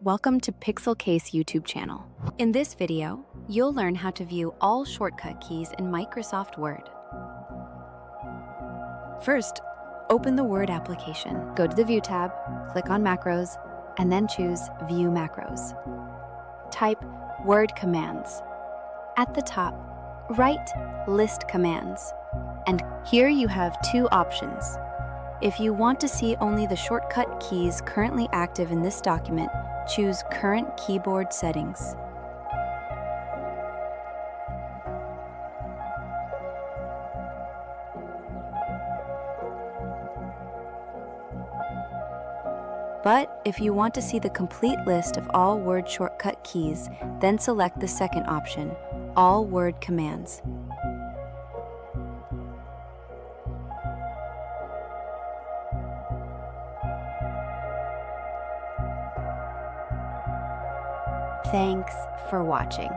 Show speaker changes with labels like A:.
A: Welcome to Pixel Case YouTube channel. In this video, you'll learn how to view all shortcut keys in Microsoft Word. First, open the Word application. Go to the View tab, click on Macros, and then choose View Macros. Type Word Commands. At the top, write List Commands. And here you have two options. If you want to see only the shortcut keys currently active in this document, choose Current Keyboard Settings. But if you want to see the complete list of all Word shortcut keys, then select the second option, All Word Commands. Thanks for watching.